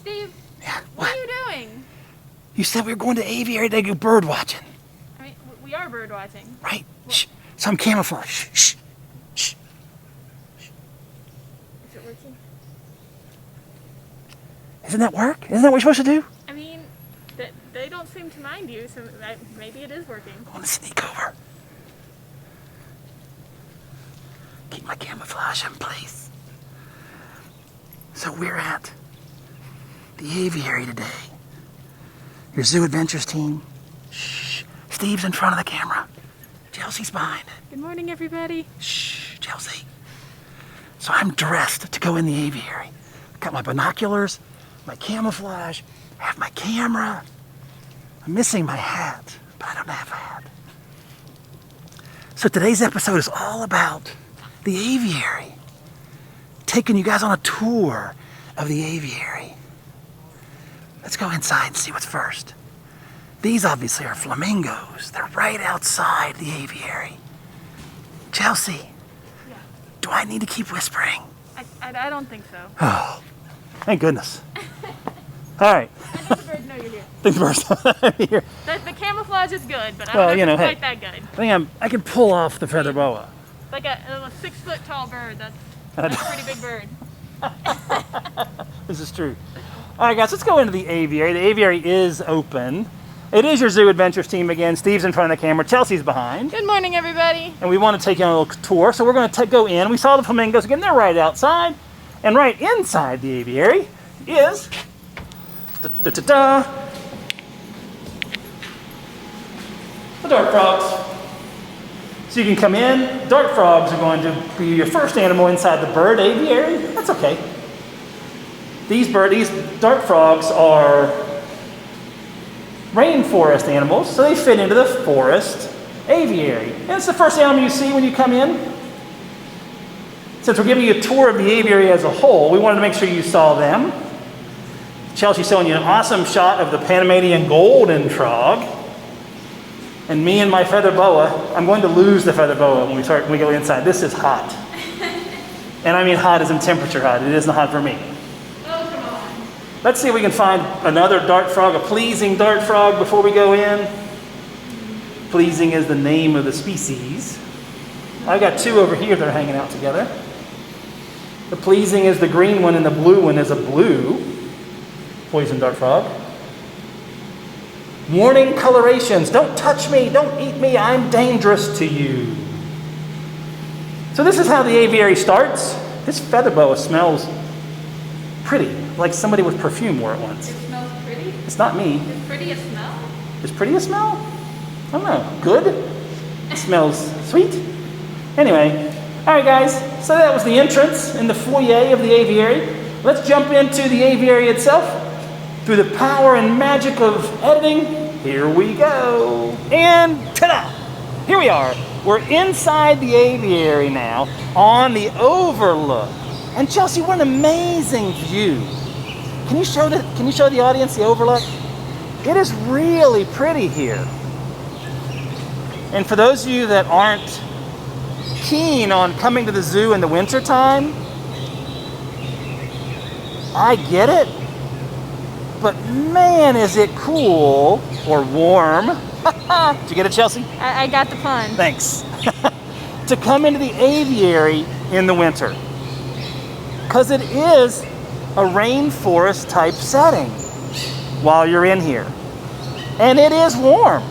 Steve, Yeah, what are you doing? You said we were going to Aviary to go bird watching. I mean, we are bird watching. Right? Shh. So I'm camouflage. Shh. Shh. Shh. Is it working? Doesn't that work? Isn't that what you're supposed to do? I mean, they don't seem to mind you, so maybe it is working. I want to sneak over. Keep my camouflage in place. So we're at the Aviary today. Your Zoo Adventures team. Shh. Steve's in front of the camera. Chelsea's behind. Good morning, everybody. Shh, Chelsea. So I'm dressed to go in the aviary. Got my binoculars, my camouflage, I have my camera. I'm missing my hat, but I don't have a hat. So today's episode is all about the aviary. Taking you guys on a tour of the aviary. Let's go inside and see what's first. These obviously are flamingos. They're right outside the aviary. Chelsea, Yeah. do I need to keep whispering? I don't think so. Oh, thank goodness. All right. I think the birds know you're here. Think first. Here. The camouflage is good, but I Well, don't you know know, if it's hey. quite that good. I think I can pull off the feather boa. Like a 6 foot tall bird. That's a pretty big bird. This is true. All right, guys, let's go into the aviary. The aviary is open. It is your Zoo Adventures team again. Steve's in front of the camera. Chelsea's behind. Good morning, everybody. And we want to take you on a little tour, so we're going to go in. We saw the flamingos again. They're right outside. And right inside the aviary is the dart frogs. So you can come in. Dart frogs are going to be your first animal inside the bird aviary. That's okay. These dart frogs are rainforest animals, so they fit into the forest aviary. And it's the first animal you see when you come in. Since we're giving you a tour of the aviary as a whole, we wanted to make sure you saw them. Chelsea's showing you an awesome shot of the Panamanian golden frog. And me and my feather boa, I'm going to lose the feather boa when we go inside. This is hot. And I mean hot as in temperature hot. It isn't hot for me. Oh, come on. Let's see if we can find another dart frog, a pleasing dart frog before we go in. Pleasing is the name of the species. I got two over here that are hanging out together. The pleasing is the green one and the blue one is a blue poison dart frog. Warning colorations. Don't touch me. Don't eat me. I'm dangerous to you. So this is how the aviary starts. This feather boa smells pretty, like somebody with perfume wore it once. It smells pretty? It's not me. Is pretty a smell? Is pretty a smell? I don't know. Good? It smells sweet? Anyway, all right, guys. So that was the entrance in the foyer of the aviary. Let's jump into the aviary itself. Through the power and magic of editing, here we go. And ta-da! Here we are. We're inside the aviary now on the overlook. And Chelsea, what an amazing view. Can you show the audience the overlook? It is really pretty here. And for those of you that aren't keen on coming to the zoo in the wintertime, I get it. But man, is it cool or warm. Did you get it, Chelsea? I got the pun. Thanks. To come into the aviary in the winter. Because it is a rainforest type setting while you're in here. And it is warm.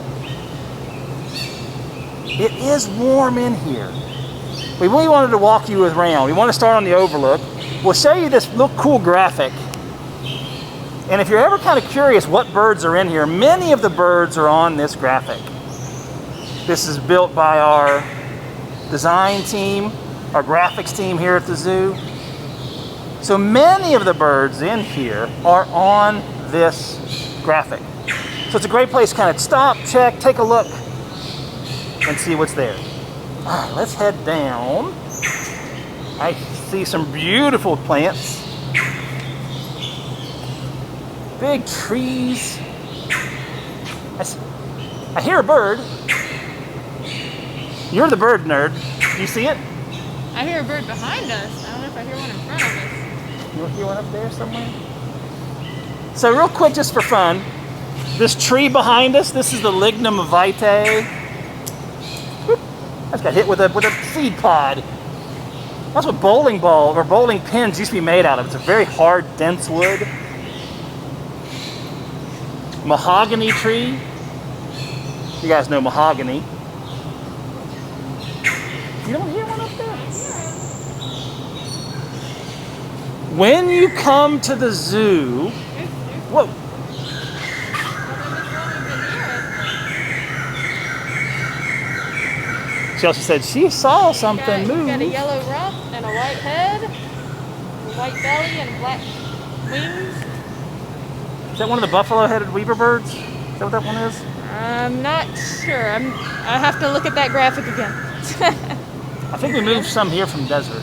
It is warm in here. We really wanted to walk you around. We want to start on the overlook. We'll show you this little cool graphic. And if you're ever kind of curious what birds are in here, many of the birds are on this graphic. This is built by our design team, our graphics team here at the zoo. So many of the birds in here are on this graphic. So it's a great place to kind of stop, check, take a look, and see what's there. All right, let's head down. I see some beautiful plants. Big trees. I hear a bird. You're the bird nerd. Do you see it? I hear a bird behind us. I don't know if I hear one in front of us. You hear one up there somewhere? So real quick, just for fun, this tree behind us, this is the lignum vitae. Whoop. I just got hit with a seed pod. That's what bowling ball or bowling pins used to be made out of. It's a very hard, dense wood. Mahogany tree. You guys know mahogany. You don't hear one up there? When you come to the zoo, whoa. Chelsea said she saw something move. Got a yellow rump and a white head, a white belly and black wings. Is that one of the buffalo-headed weaver birds? Is that what that one is? I'm not sure. I have to look at that graphic again. I think we moved some here from desert.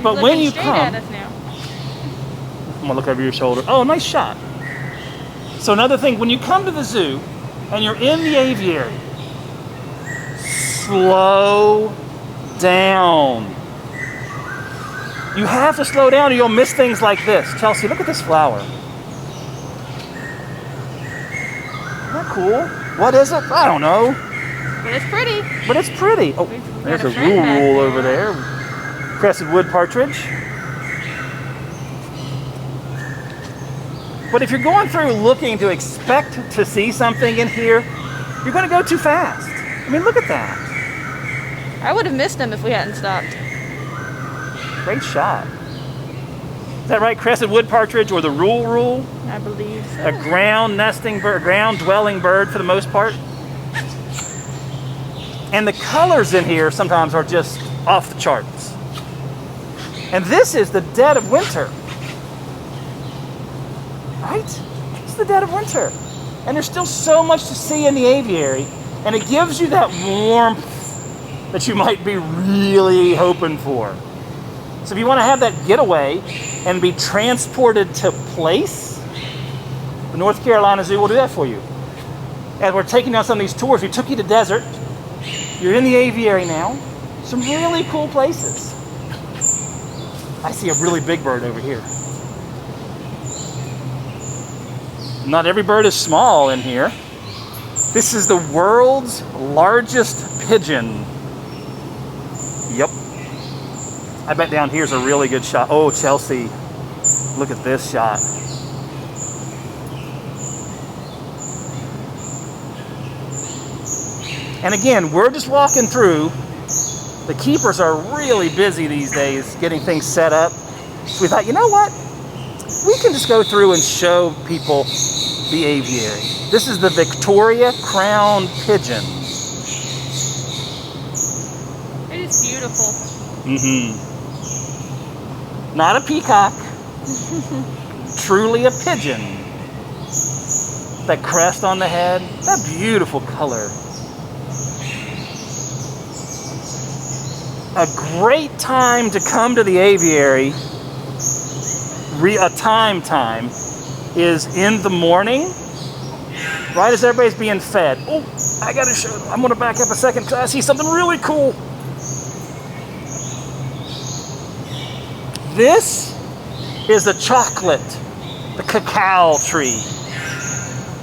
But when you come, at us now. I'm gonna look over your shoulder. Oh, nice shot. So another thing, when you come to the zoo and you're in the aviary, slow down. You have to slow down or you'll miss things like this. Chelsea, look at this flower. Isn't that cool? What is it? I don't know. But it's pretty. But it's pretty. Oh, there's a rule over there. Crested wood partridge. But if you're going through looking to expect to see something in here, you're going to go too fast. I mean, look at that. I would have missed them if we hadn't stopped. Great shot. Is that right? Crested wood partridge, or the rule? I believe so. A ground nesting bird, ground dwelling bird for the most part. And the colors in here sometimes are just off the charts. And this is the dead of winter. Right? It's the dead of winter. And there's still so much to see in the aviary. And it gives you that warmth that you might be really hoping for. So if you want to have that getaway and be transported to place, the North Carolina Zoo will do that for you. As we're taking down some of these tours, we took you to desert. You're in the aviary now. Some really cool places. I see a really big bird over here. Not every bird is small in here. This is the world's largest pigeon. Yep. I bet down here's a really good shot. Oh, Chelsea, look at this shot. And again, we're just walking through. The keepers are really busy these days getting things set up. So we thought, you know what? We can just go through and show people the aviary. This is the Victoria crowned pigeon. It is beautiful. Mm-hmm. Not a peacock. Truly a pigeon. That crest on the head. That beautiful color. A great time to come to the aviary, a time is in the morning, right as everybody's being fed. Oh, I gotta show, I'm gonna back up a second because I see something really cool. This is the chocolate, the cacao tree.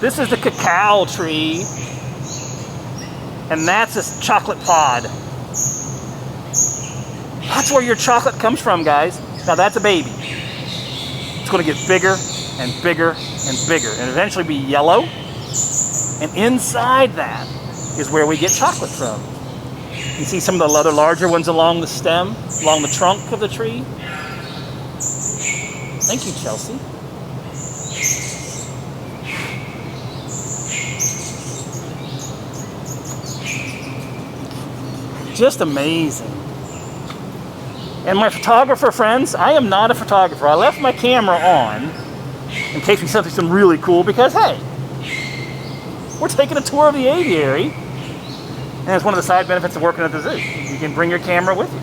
This is the cacao tree, and that's a chocolate pod. That's where your chocolate comes from, guys. Now that's a baby. It's going to get bigger and bigger and bigger and eventually be yellow. And inside that is where we get chocolate from. You see some of the other larger ones along the stem, along the trunk of the tree. Thank you, Chelsea. Just amazing. And my photographer friends, I am not a photographer. I left my camera on in case we see something really cool because, hey, we're taking a tour of the aviary. And it's one of the side benefits of working at the zoo. You can bring your camera with you.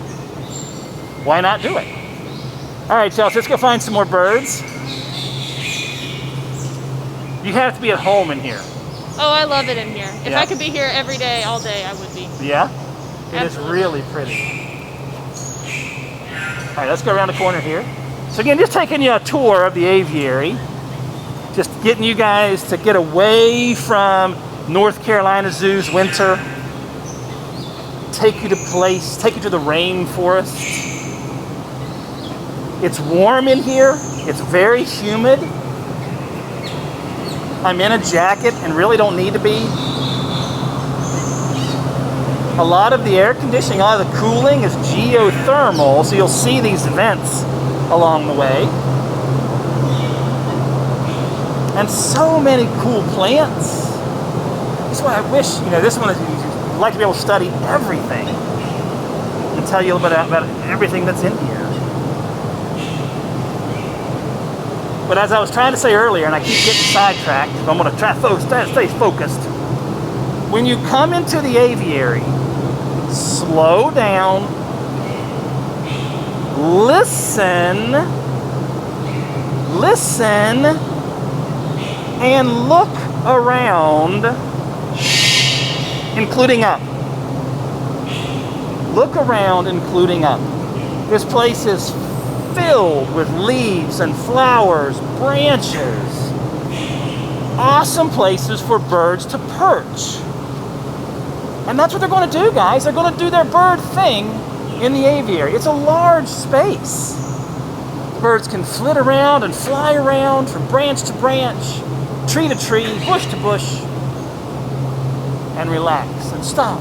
Why not do it? All right, Chelsea, let's go find some more birds. You have to be at home in here. Oh, I love it in here. If Yeah. I could be here every day, all day, I would be. Yeah? It is Absolutely. really pretty. All right, let's go around the corner here. So again, just taking you a tour of the aviary. Just getting you guys to get away from North Carolina Zoo's winter. Take you to the rainforest. It's warm in here. It's very humid. I'm in a jacket and really don't need to be. A lot of the air conditioning, a lot of the cooling is geothermal, so you'll see these vents along the way. And so many cool plants. That's why I wish, this one is, you'd like to be able to study everything and tell you a little bit about everything that's in here. But as I was trying to say earlier, and I keep getting sidetracked, so I'm going to try to stay focused. When you come into the aviary, slow down, listen, and look around, including up. Look around, including up. This place is filled with leaves and flowers, branches. Awesome places for birds to perch. And that's what they're going to do, guys. They're going to do their bird thing in the aviary. It's a large space. Birds can flit around and fly around from branch to branch, tree to tree, bush to bush, and relax and stop.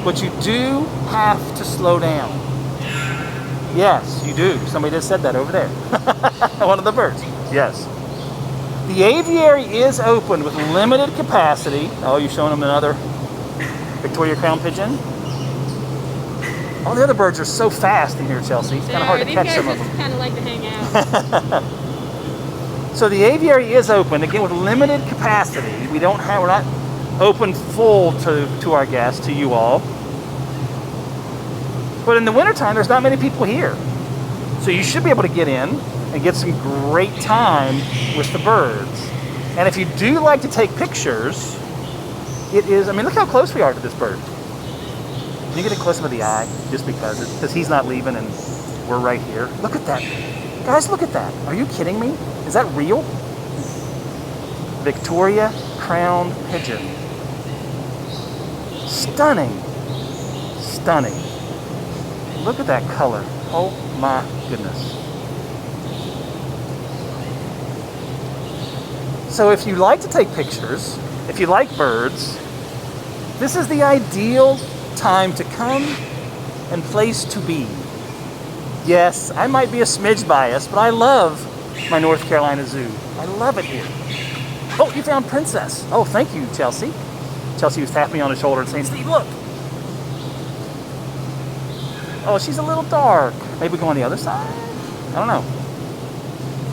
But you do have to slow down. Yes, you do. Somebody just said that over there. One of the birds. Yes. The aviary is open with limited capacity. Oh, you're showing them another Victoria crown pigeon? All the other birds are so fast in here, Chelsea. It's kind of hard to catch some of them. These guys just kind of like to hang out. So the aviary is open, again, with limited capacity. We're not open full to our guests, to you all. But in the wintertime, there's not many people here. So you should be able to get in and get some great time with the birds. And if you do like to take pictures, look how close we are to this bird. Can you get a close up of the eye? Just because he's not leaving and we're right here. Look at that. Guys, look at that. Are you kidding me? Is that real? Victoria crowned pigeon. Stunning. Stunning. Look at that color. Oh my goodness. So if you like to take pictures, if you like birds, this is the ideal time to come and place to be. Yes, I might be a smidge biased, but I love my North Carolina Zoo. I love it here. Oh, you found Princess. Oh, thank you, Chelsea. Chelsea was tapping me on the shoulder and saying, Steve, look. Oh, she's a little dark. Maybe go on the other side? I don't know.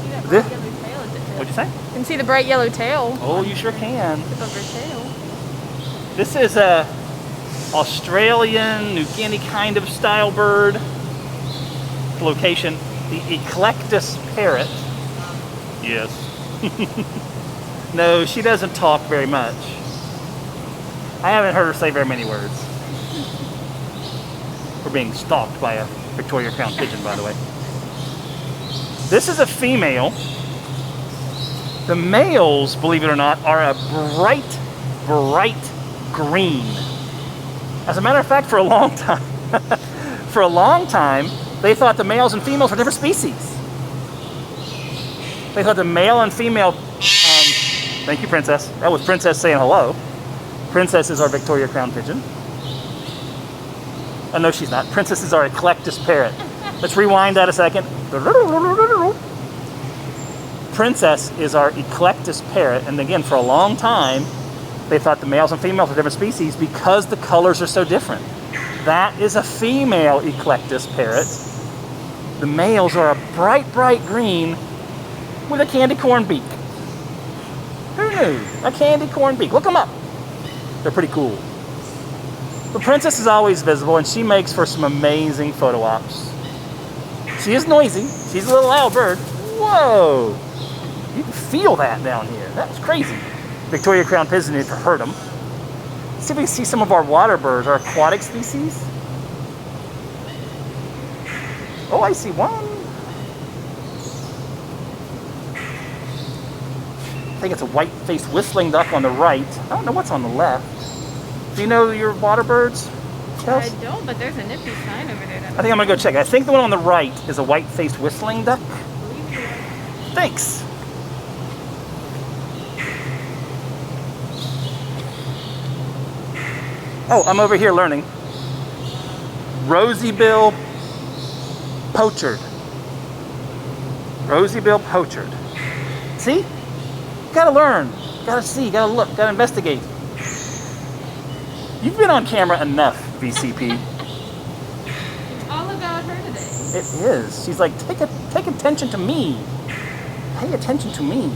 See that bright yellow tail at the tip? What'd you say? You can see the bright yellow tail. Oh, you sure can. Tip of her tail. This is a Australian, New Guinea kind of style bird. Location, the Eclectus parrot. Yes. No, she doesn't talk very much. I haven't heard her say very many words. We're being stalked by a Victoria crown pigeon, by the way. This is a female. The males, believe it or not, are a bright, bright green. As a matter of fact, for a long time, they thought the males and females were different species. They thought the male and female, thank you, Princess. That was Princess saying hello. Princess is our Victoria crown pigeon. Oh, no, she's not. Princess is our Eclectus parrot. Let's rewind that a second. Princess is our Eclectus parrot. And again, for a long time, they thought the males and females were different species because the colors are so different. That is a female Eclectus parrot. The males are a bright, bright green with a candy corn beak. Who knew? A candy corn beak. Look them up. They're pretty cool. The Princess is always visible, and she makes for some amazing photo ops. She is noisy. She's a little loud bird. Whoa! You can feel that down here. That was crazy. Victoria crown pigeon, if you heard them. Let's see if we can see some of our water birds, our aquatic species. Oh, I see one. I think it's a white-faced whistling duck on the right. I don't know what's on the left. Do you know your water birds? I don't, but there's a nifty sign over there. I think I'm gonna go check. I think the one on the right is a white-faced whistling duck. Thanks. Oh, I'm over here learning. Rosy-bill pochard. Rosy-bill pochard. See? Gotta learn. Gotta see. Gotta look. Gotta investigate. You've been on camera enough, VCP. It's all about her today. It is. She's like, take attention to me. Pay attention to me.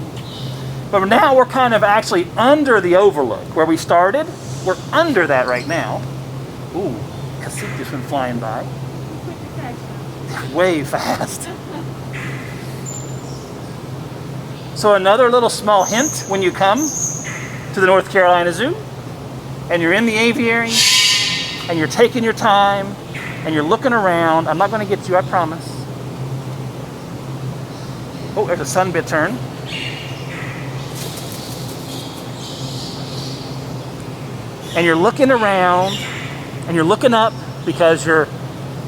But now we're kind of actually under the overlook. Where we started, we're under that right now. Ooh, cacique just went flying by. Way fast. So another little small hint when you come to the North Carolina Zoo and you're in the aviary and you're taking your time and you're looking around. I'm not going to get you, I promise. Oh, there's a sunbit tern. And you're looking around and you're looking up because you're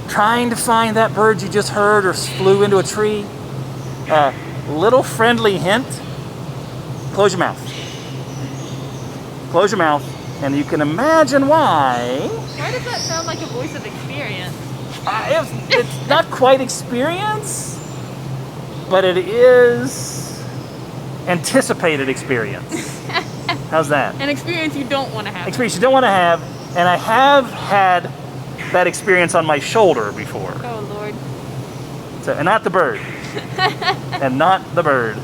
trying to find that bird you just heard or flew into a tree. Little friendly hint. Close your mouth. Close your mouth. And you can imagine why. Why does that sound like a voice of experience? It's not quite experience, but it is anticipated experience. How's that? An experience you don't want to have. Experience you don't want to have, and I have had that experience on my shoulder before. Oh, Lord. So, and not the bird. And not the bird.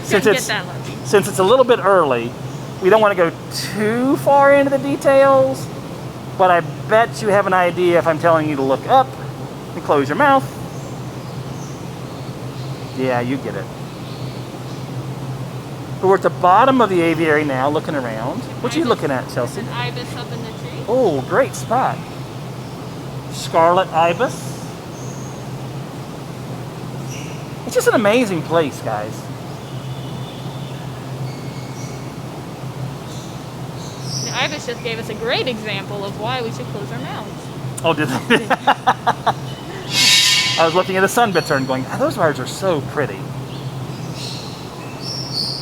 Since it's a little bit early, we don't want to go too far into the details, but I bet you have an idea if I'm telling you to look up and close your mouth. Yeah, you get it. But we're at the bottom of the aviary now, looking around. What are you looking at, Chelsea? There's an ibis up in the tree. Oh, great spot. Scarlet ibis. It's just an amazing place, guys. The ibis just gave us a great example of why we should close our mouths. Oh, did they? I was looking at a sunbit tern going, oh, those birds are so pretty.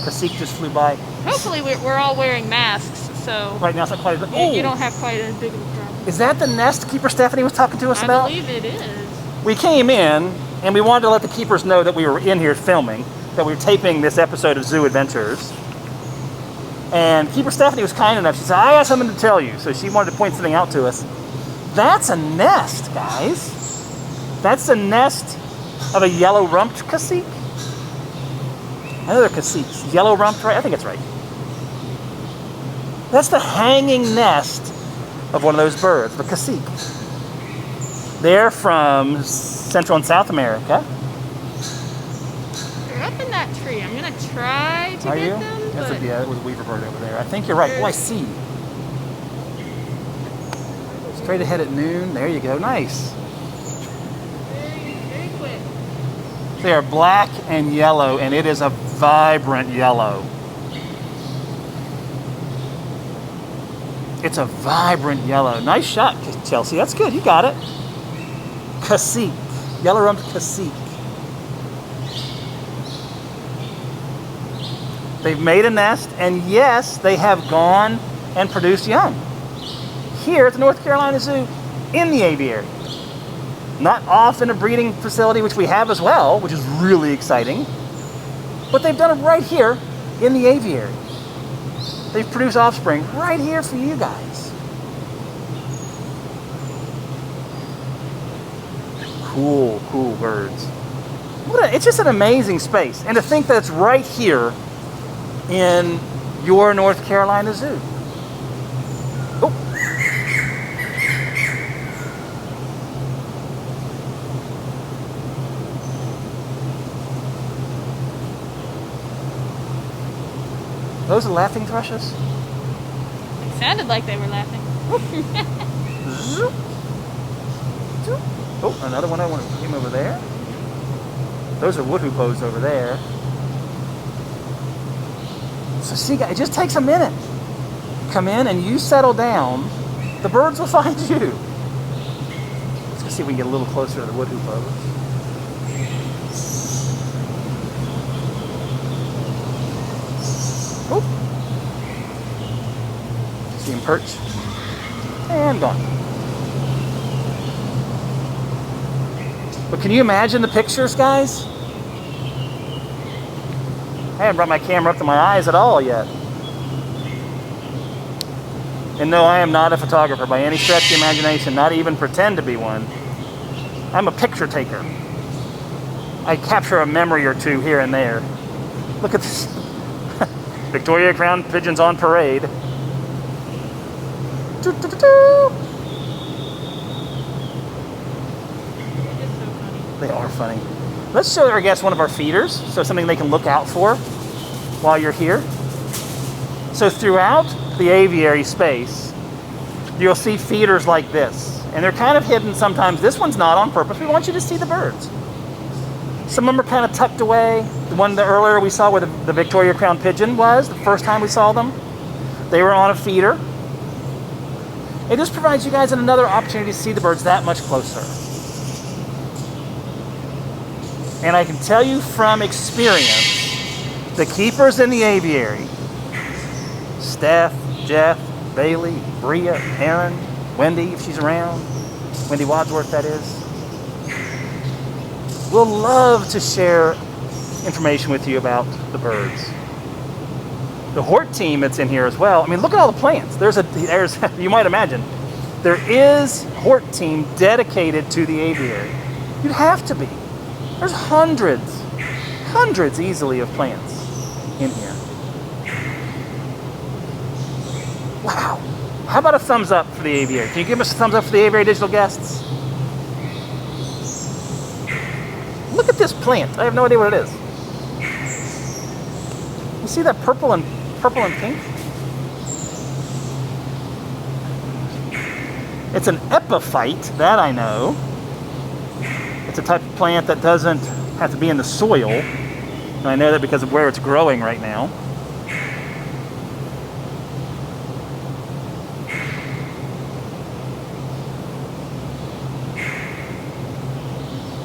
Cacique just flew by. Hopefully we're all wearing masks, so right now it's not quite as... you don't have quite as big of a problem. Is that the nest Keeper Stephanie was talking to us about? I believe it is. We came in, and we wanted to let the keepers know that we were in here filming, that we were taping this episode of Zoo EDventures. And Keeper Stephanie was kind enough. She said, I got something to tell you. So she wanted to point something out to us. That's a nest, guys. That's a nest of a yellow-rumped cacique. I know they're caciques. Yellow-rumped, right? I think it's right. That's the hanging nest of one of those birds, the cacique. They're from Central and South America. They're up in that tree. I'm going to try to get them. Yeah, it was a weaver bird over there. I think you're right. Oh, I see. Straight ahead at noon. There you go. Nice. Very, very quick. They are black and yellow, and it is a vibrant yellow. It's a vibrant yellow. Nice shot, Chelsea. That's good. You got it. Cacique. Yellow-rumped cacique. They've made a nest, and yes, they have gone and produced young. Here at the North Carolina Zoo, in the aviary. Not off in a breeding facility, which we have as well, which is really exciting. But they've done it right here in the aviary. They've produced offspring right here for you guys. Cool, cool birds. It's just an amazing space. And to think that it's right here in your North Carolina Zoo. Oh. Those are laughing thrushes? It sounded like they were laughing. Zoop. Zoop. Oh, another one I want to came over there. Those are wood hoopos over there. So see, guys, it just takes a minute. Come in and you settle down. The birds will find you. Let's go see if we can get a little closer to the wood hoopos. Oh. See him perch. And gone. But can you imagine the pictures, guys? I haven't brought my camera up to my eyes at all yet. And no, I am not a photographer by any stretch of the imagination, not even pretend to be one. I'm a picture taker. I capture a memory or two here and there. Look at this. Victoria Crown pigeons on parade. Doo, doo, doo, doo. They are funny. Let's show our guests one of our feeders, so something they can look out for while you're here. So throughout the aviary space, you'll see feeders like this. And they're kind of hidden sometimes. This one's not on purpose. We want you to see the birds. Some of them are kind of tucked away. The one that earlier we saw where the Victoria Crown pigeon was, the first time we saw them, they were on a feeder. It just provides you guys another opportunity to see the birds that much closer. And I can tell you from experience, the keepers in the aviary, Steph, Jeff, Bailey, Bria, Erin, Wendy, if she's around, Wendy Wadsworth that is, will love to share information with you about the birds. The Hort team that's in here as well. I mean, look at all the plants. There's you might imagine, there is Hort team dedicated to the aviary. You'd have to be. There's hundreds easily of plants in here. Wow. How about a thumbs up for the aviary? Can you give us a thumbs up for the aviary digital guests? Look at this plant. I have no idea what it is. You see that purple and pink? It's an epiphyte, that I know. It's a type of plant that doesn't have to be in the soil. And I know that because of where it's growing right now.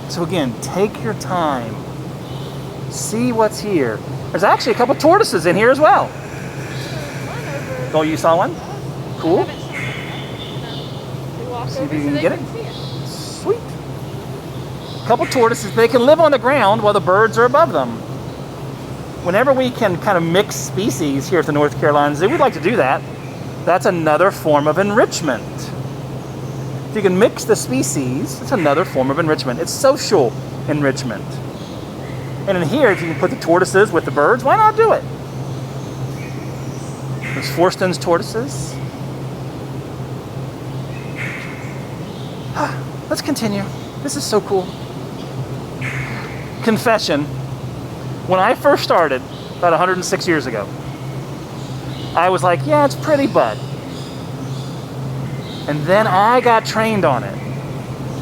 So again, take your time. See what's here. There's actually a couple tortoises in here as well. Oh, you saw one? Cool. See if you can get it. Sweet. A couple tortoises. They can live on the ground while the birds are above them. Whenever we can kind of mix species here at the North Carolina Zoo, we'd like to do that. That's another form of enrichment. If you can mix the species, it's another form of enrichment. It's social enrichment. And in here, if you can put the tortoises with the birds, why not do it? There's Forston's tortoises. Let's continue. This is so cool. Confession. When I first started, about 106 years ago, I was like, yeah, it's pretty, bud. And then I got trained on it.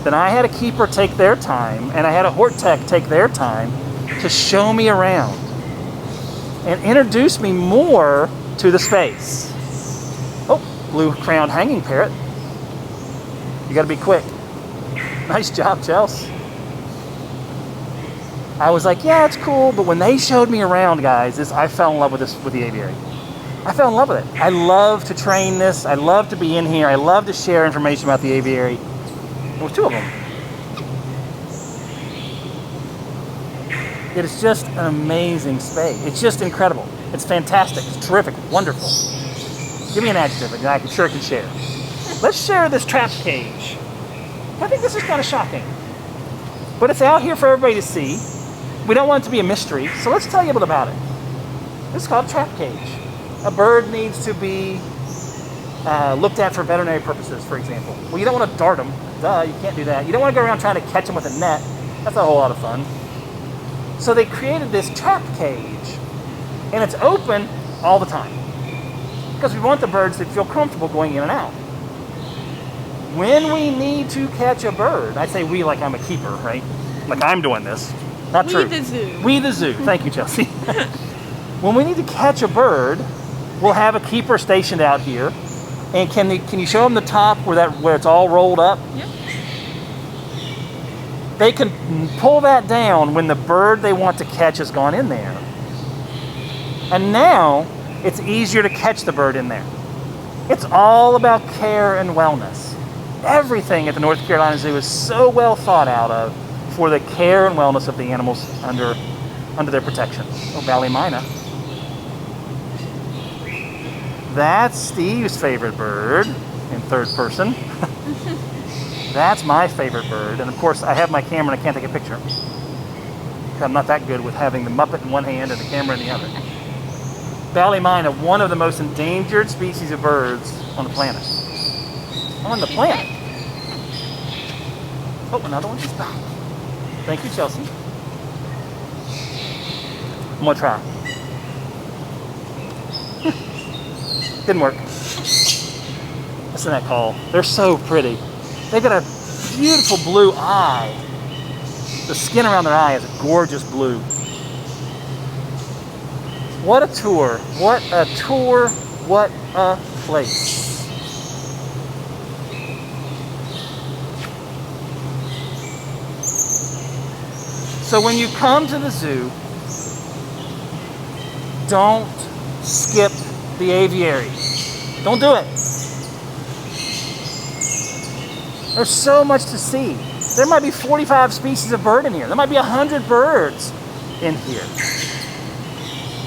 Then I had a keeper take their time, and I had a Hort tech take their time to show me around and introduce me more to the space. Oh, blue-crowned hanging parrot. You gotta be quick. Nice job, Chelsea. I was like, yeah, it's cool, but when they showed me around, guys, I fell in love with the aviary. I fell in love with it. I love to train this. I love to be in here. I love to share information about the aviary. There was two of them. It is just an amazing space. It's just incredible. It's fantastic. It's terrific. Wonderful. Give me an adjective and I sure can share. Let's share this trap cage. I think this is kind of shocking. But it's out here for everybody to see. We don't want it to be a mystery, so let's tell you a little about it. This is called a trap cage. A bird needs to be looked at for veterinary purposes, for example. Well, you don't want to dart them. Duh, you can't do that. You don't want to go around trying to catch them with a net. That's a whole lot of fun. So they created this trap cage. And it's open all the time. Because we want the birds to feel comfortable going in and out. When we need to catch a bird, I say we like I'm a keeper, right? Like I'm doing this. Not true. We the zoo. We the zoo. Thank you, Chelsea. When we need to catch a bird, we'll have a keeper stationed out here. And can you show them the top where it's all rolled up? Yep. They can pull that down when the bird they want to catch has gone in there. And now it's easier to catch the bird in there. It's all about care and wellness. Everything at the North Carolina Zoo is so well thought out of for the care and wellness of the animals under their protection. Oh, Ballymina. That's Steve's favorite bird in third person. That's my favorite bird. And of course, I have my camera and I can't take a picture. I'm not that good with having the Muppet in one hand and the camera in the other. Ballymina, one of the most endangered species of birds on the planet. On the planet. Oh, another one is back. Thank you, Chelsea. I'm gonna try. Didn't work. Listen to that call. They're so pretty. They've got a beautiful blue eye. The skin around their eye is a gorgeous blue. What a tour. What a tour. What a place. So when you come to the zoo, don't skip the aviary. Don't do it. There's so much to see. There might be 45 species of bird in here. There might be 100 birds in here.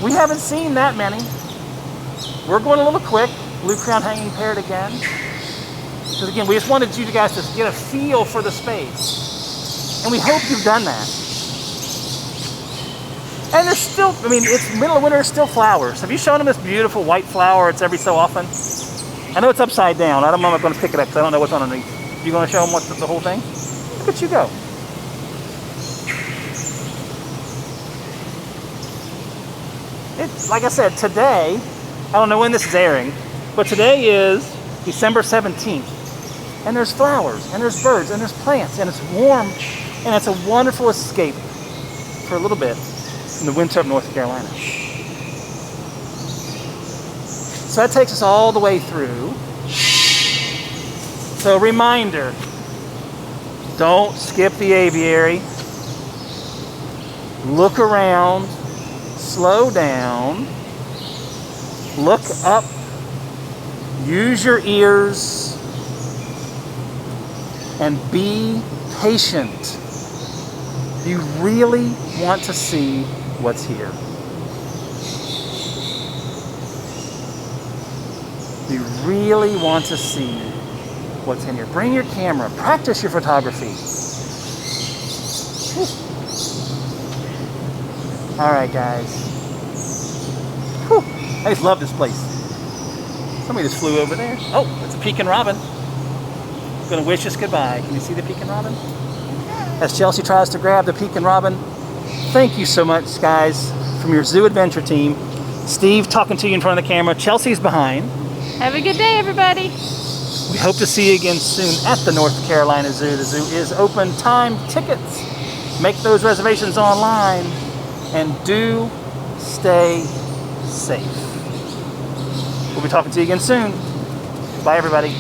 We haven't seen that many. We're going a little quick. Blue crown hanging parrot again. Because again, we just wanted you guys to get a feel for the space. And we hope you've done that. And there's still, I mean, it's middle of winter, there's still flowers. Have you shown them this beautiful white flower? It's every so often. I know it's upside down. I'm not going to pick it up because I don't know what's underneath. You going to show them what's the whole thing? Look at you go. It's, like I said, today, I don't know when this is airing, but today is December 17th. And there's flowers, and there's birds, and there's plants, and it's warm, and it's a wonderful escape for a little bit in the winter of North Carolina. So that takes us all the way through. So reminder, don't skip the aviary. Look around, slow down, look up, use your ears, and be patient. You really want to see what's here. You really want to see what's in here. Bring your camera. Practice your photography. Whew. All right, guys. Whew. I just love this place. Somebody just flew over there. Oh, it's a pekin robin. Going to wish us goodbye. Can you see the pekin robin? As Chelsea tries to grab the pekin robin. Thank you so much, guys, from your Zoo Adventure team. Steve talking to you in front of the camera. Chelsea's behind. Have a good day, everybody. We hope to see you again soon at the North Carolina Zoo. The zoo is open. Time tickets. Make those reservations online. And do stay safe. We'll be talking to you again soon. Bye, everybody.